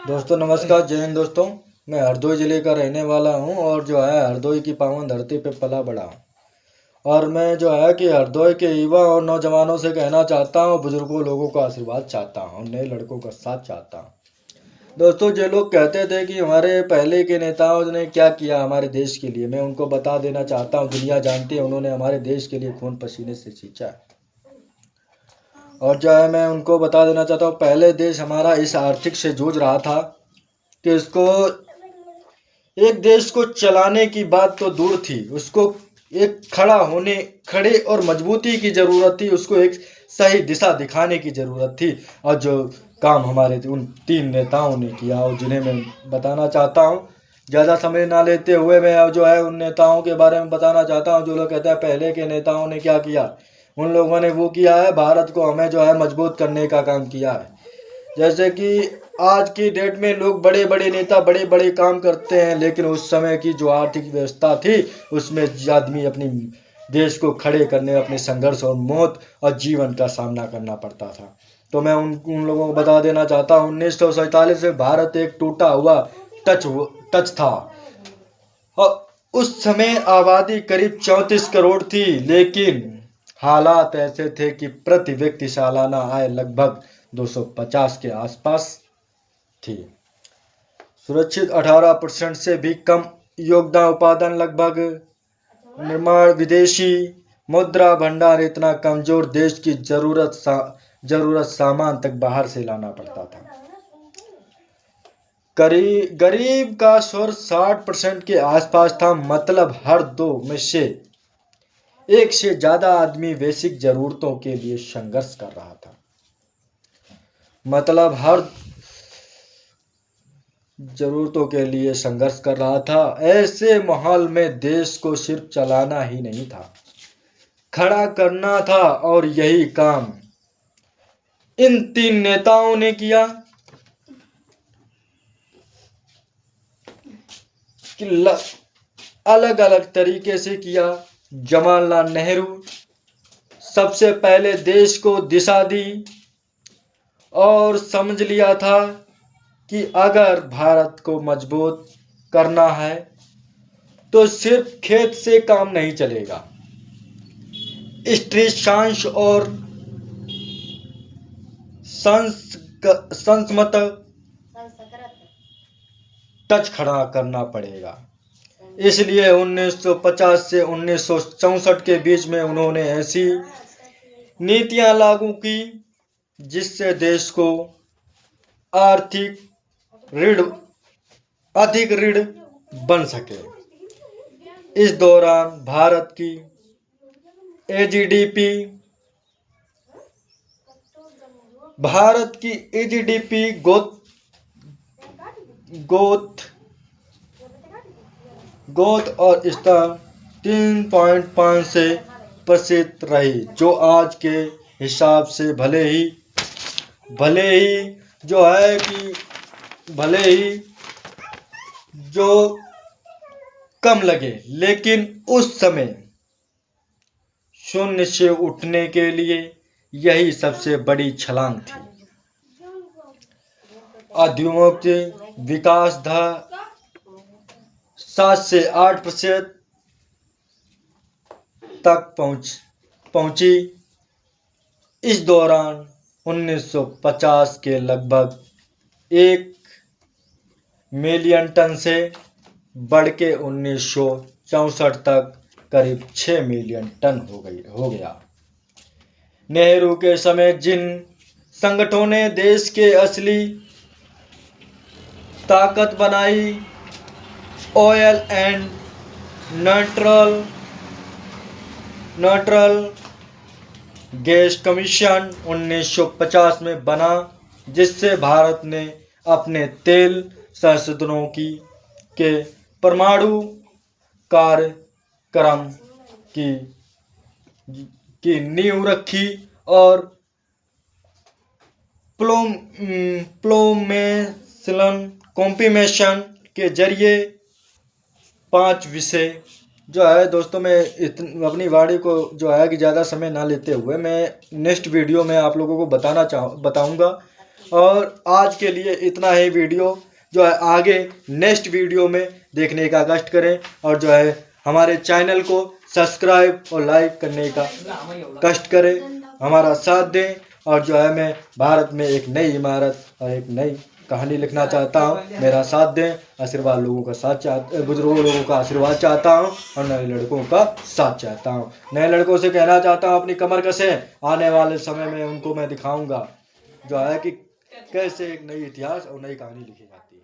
दोस्तों नमस्कार, जय हिंद। दोस्तों मैं हरदोई ज़िले का रहने वाला हूं और जो है हरदोई की पावन धरती पे पला बड़ा हूं। और मैं जो है कि हरदोई के युवा और नौजवानों से कहना चाहता हूं, बुजुर्गों लोगों का आशीर्वाद चाहता हूं, नए लड़कों का साथ चाहता हूं। दोस्तों जो लोग कहते थे कि हमारे पहले के नेताओं ने क्या किया हमारे देश के लिए, मैं उनको बता देना चाहता हूँ, दुनिया जानती है उन्होंने हमारे देश के लिए खून पसीने से सींचा है। और जो है मैं उनको बता देना चाहता हूँ, पहले देश हमारा इस आर्थिक से जूझ रहा था कि उसको एक देश को चलाने की बात तो दूर थी, उसको एक खड़े और मजबूती की ज़रूरत थी, उसको एक सही दिशा दिखाने की ज़रूरत थी। और जो काम हमारे उन 3 नेताओं ने किया और जिन्हें मैं बताना चाहता हूँ, ज़्यादा समय ना लेते हुए मैं जो है उन नेताओं के बारे में बताना चाहता हूँ। जो लोग कहते हैं पहले के नेताओं ने क्या किया, उन लोगों ने वो किया है, भारत को हमें जो है मजबूत करने का काम किया है। जैसे कि आज की डेट में लोग बड़े बड़े नेता बड़े बड़े काम करते हैं, लेकिन उस समय की जो आर्थिक व्यवस्था थी उसमें आदमी अपनी देश को खड़े करने अपने संघर्ष और मौत और जीवन का सामना करना पड़ता था। तो मैं उन लोगों को बता देना चाहता हूँ, 1947 में भारत एक टूटा हुआ टच था और उस समय आबादी करीब 34 करोड़ थी, लेकिन हालात ऐसे थे कि प्रति व्यक्ति सालाना आय लगभग 250 के आसपास थी। सुरक्षित 18% से भी कम योगदान उत्पादन लगभग निर्माण, विदेशी मुद्रा भंडार इतना कमजोर, देश की जरूरत सामान तक बाहर से लाना पड़ता था। गरीब का स्वर 60% के आसपास था, मतलब हर 2 में से 1 से ज्यादा आदमी बेसिक जरूरतों के लिए संघर्ष कर रहा था। मतलब हर जरूरतों के लिए संघर्ष कर रहा था। ऐसे माहौल में देश को सिर्फ चलाना ही नहीं था, खड़ा करना था, और यही काम इन 3 नेताओं ने किया कि अलग अलग तरीके से किया। जवाहरलाल नेहरू सबसे पहले देश को दिशा दी और समझ लिया था कि अगर भारत को मजबूत करना है तो सिर्फ खेत से काम नहीं चलेगा, स्त्री सांस और संस्मत टच खड़ा करना पड़ेगा। इसलिए 1950 से 1964 के बीच में उन्होंने ऐसी नीतियां लागू की जिससे देश को अधिक ऋण बन सके। इस दौरान भारत की एजीडीपी ग्रोथ और स्तर 3.5 से प्रसिद्ध रही, जो आज के हिसाब से भले ही जो कम लगे, लेकिन उस समय शून्य से उठने के लिए यही सबसे बड़ी छलांग थी। औद्योगिक विकास दर 7 से 8% तक पहुंची। इस दौरान 1950 के लगभग 1 मिलियन टन से बढ़ के 1964 तक करीब 6 मिलियन टन हो गया। नेहरू के समय जिन संगठनों ने देश के असली ताकत बनाई, oil and neutral gas commission 1950 में बना, जिससे भारत ने अपने तेल संसाधनों के परमाणु कार्यक्रम की नींव रखी और कॉम्पिमेशन के जरिए 5 विषय जो है दोस्तों, मैं अपनी वाणी को जो है कि ज़्यादा समय ना लेते हुए मैं नेक्स्ट वीडियो में आप लोगों को बताऊंगा। और आज के लिए इतना ही वीडियो जो है, आगे नेक्स्ट वीडियो में देखने का कष्ट करें और जो है हमारे चैनल को सब्सक्राइब और लाइक करने का कष्ट करें, हमारा साथ दें। और जो है मैं भारत में एक नई इमारत और एक नई कहानी लिखना चाहता हूँ, मेरा साथ दें। आशीर्वाद लोगों का साथ बुजुर्गों लोगों का आशीर्वाद चाहता हूँ और नए लड़कों का साथ चाहता हूँ। नए लड़कों से कहना चाहता हूँ अपनी कमर कसें, आने वाले समय में उनको मैं दिखाऊंगा जो है कि कैसे एक नई इतिहास और नई कहानी लिखी जाती है।